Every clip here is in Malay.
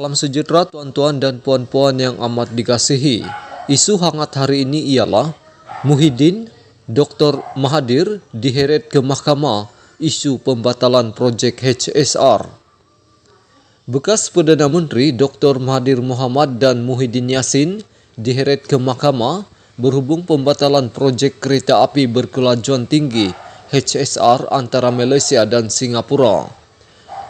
Salam sejahtera tuan-tuan dan puan-puan yang amat dikasihi. Isu hangat hari ini ialah Muhyiddin, Dr. Mahathir diheret ke mahkamah isu pembatalan projek HSR. Bekas Perdana Menteri Dr. Mahathir Mohamad dan Muhyiddin Yassin diheret ke mahkamah berhubung pembatalan projek kereta api berkelajuan tinggi HSR antara Malaysia dan Singapura.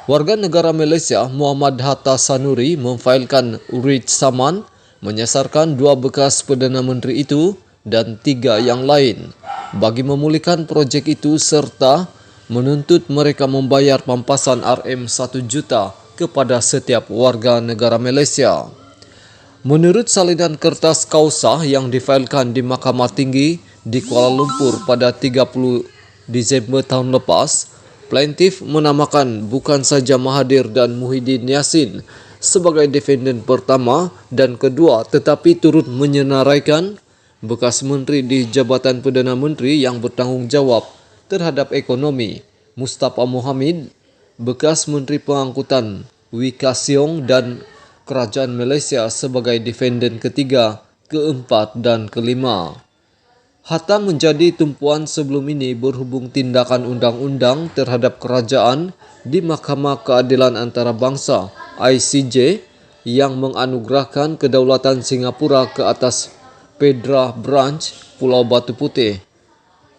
Warga negara Malaysia Muhammad Hatta Sanuri memfailkan writ saman menyasarkan dua bekas Perdana Menteri itu dan tiga yang lain bagi memulihkan projek itu serta menuntut mereka membayar pampasan RM1 juta kepada setiap warga negara Malaysia. Menurut salinan kertas kausah yang difailkan di Mahkamah Tinggi di Kuala Lumpur pada 30 Disember tahun lepas, plaintiff menamakan bukan saja Mahathir dan Muhyiddin Yassin sebagai defendant pertama dan kedua tetapi turut menyenaraikan bekas menteri di Jabatan Perdana Menteri yang bertanggungjawab terhadap ekonomi Mustafa Mohamed, bekas Menteri Pengangkutan Wika Siong dan Kerajaan Malaysia sebagai defendant ketiga, keempat dan kelima. Hatta menjadi tumpuan sebelum ini berhubung tindakan undang-undang terhadap kerajaan di Mahkamah Keadilan Antarabangsa ICJ yang menganugerahkan kedaulatan Singapura ke atas Petra Branch, Pulau Batu Putih.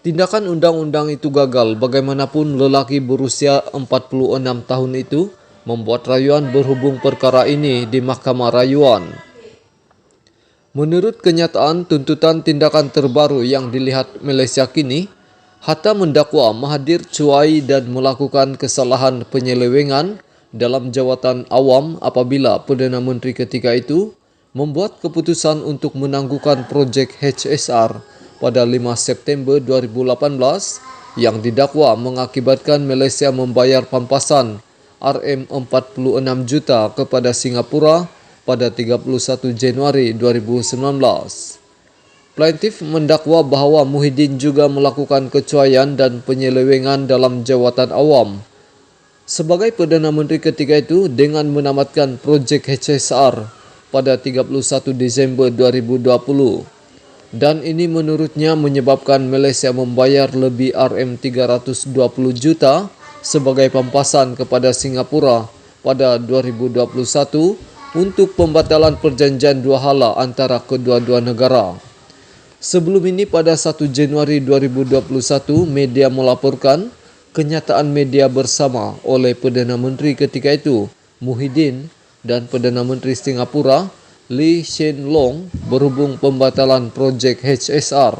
Tindakan undang-undang itu gagal bagaimanapun lelaki berusia 46 tahun itu membuat rayuan berhubung perkara ini di Mahkamah Rayuan. Menurut kenyataan tuntutan tindakan terbaru yang dilihat Malaysia kini, Hatta mendakwa Mahathir cuai dan melakukan kesalahan penyelewengan dalam jawatan awam apabila Perdana Menteri ketika itu membuat keputusan untuk menangguhkan projek HSR pada 5 September 2018 yang didakwa mengakibatkan Malaysia membayar pampasan RM46 juta kepada Singapura pada 31 Januari 2019. Plaintiff mendakwa bahawa Muhyiddin juga melakukan kecuaian dan penyelewengan dalam jawatan awam sebagai Perdana Menteri ketika itu dengan menamatkan projek HSR pada 31 Disember 2020 dan ini menurutnya menyebabkan Malaysia membayar lebih RM320 juta sebagai pampasan kepada Singapura pada 2021 untuk pembatalan perjanjian dua hala antara kedua-dua negara. Sebelum ini pada 1 Januari 2021, media melaporkan kenyataan media bersama oleh Perdana Menteri ketika itu, Muhyiddin, dan Perdana Menteri Singapura, Lee Hsien Loong, berhubung pembatalan projek HSR.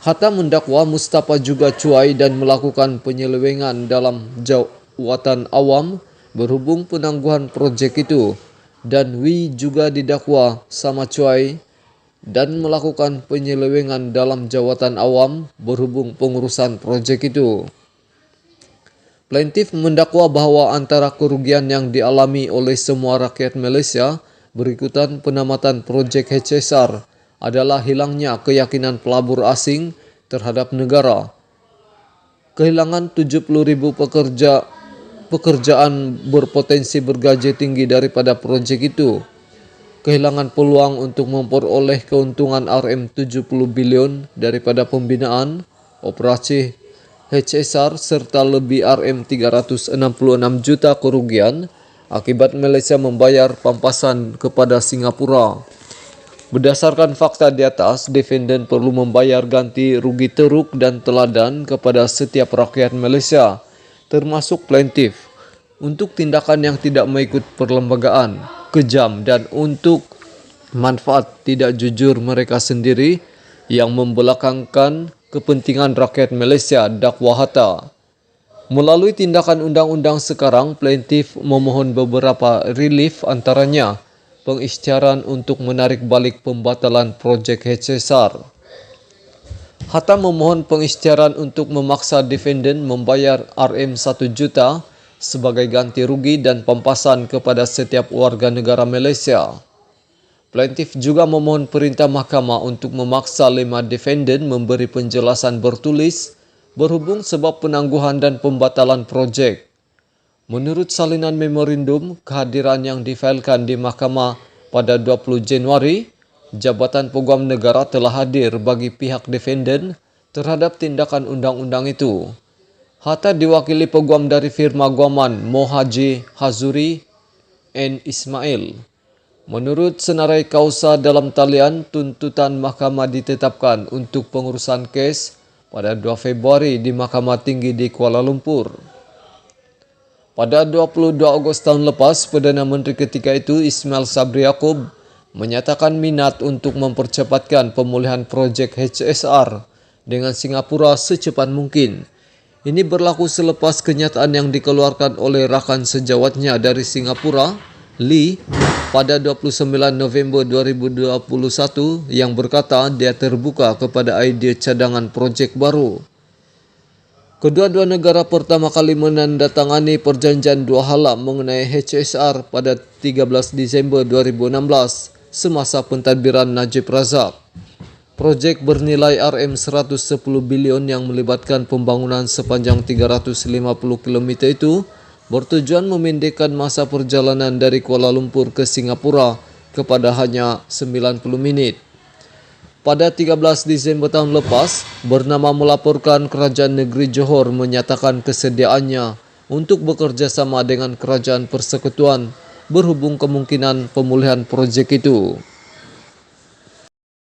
Hatta mendakwa Mustafa juga cuai dan melakukan penyelewengan dalam jawatan awam berhubung penangguhan projek itu. Dan Wee juga didakwa sama cuai dan melakukan penyelewengan dalam jawatan awam berhubung pengurusan projek itu. Plaintiff mendakwa bahawa antara kerugian yang dialami oleh semua rakyat Malaysia berikutan penamatan projek HSR adalah hilangnya keyakinan pelabur asing terhadap negara, kehilangan 70,000 pekerjaan berpotensi bergaji tinggi daripada projek itu, kehilangan peluang untuk memperoleh keuntungan RM70 bilion daripada pembinaan operasi HSR serta lebih RM366 juta kerugian akibat Malaysia membayar pampasan kepada Singapura. Berdasarkan fakta di atas, defendant perlu membayar ganti rugi teruk dan teladan kepada setiap rakyat Malaysia, termasuk plaintiff, untuk tindakan yang tidak mengikut perlembagaan, kejam dan untuk manfaat tidak jujur mereka sendiri yang membelakangkan kepentingan rakyat Malaysia, dakwa Hatta. Melalui tindakan undang-undang sekarang, plaintiff memohon beberapa relief antaranya pengisytiharan untuk menarik balik pembatalan projek HSR. Hatta memohon pengisytiharan untuk memaksa defendant membayar RM1 juta sebagai ganti rugi dan pampasan kepada setiap warga negara Malaysia. Plaintiff juga memohon perintah mahkamah untuk memaksa 5 defendant memberi penjelasan bertulis berhubung sebab penangguhan dan pembatalan projek. Menurut salinan memorandum kehadiran yang difailkan di mahkamah pada 20 Januari, Jabatan Peguam Negara telah hadir bagi pihak defenden terhadap tindakan undang-undang itu. Hatta diwakili peguam dari firma guaman Mohaji Hazuri N. Ismail. Menurut senarai kausa dalam talian, tuntutan mahkamah ditetapkan untuk pengurusan kes pada 2 Februari di Mahkamah Tinggi di Kuala Lumpur. Pada 22 Ogos tahun lepas, Perdana Menteri ketika itu Ismail Sabri Yaakob menyatakan minat untuk mempercepatkan pemulihan projek HSR dengan Singapura secepat mungkin. Ini berlaku selepas kenyataan yang dikeluarkan oleh rakan sejawatnya dari Singapura, Lee, pada 29 November 2021 yang berkata dia terbuka kepada idea cadangan projek baru. Kedua-dua negara pertama kali menandatangani perjanjian 2 hala mengenai HSR pada 13 Disember 2016 semasa pentadbiran Najib Razak. Projek bernilai RM110 bilion yang melibatkan pembangunan sepanjang 350 km itu bertujuan memendekkan masa perjalanan dari Kuala Lumpur ke Singapura kepada hanya 90 menit. Pada 13 Disember tahun lepas, Bernama melaporkan Kerajaan Negeri Johor menyatakan kesediaannya untuk bekerja sama dengan Kerajaan Persekutuan berhubung kemungkinan pemulihan projek itu.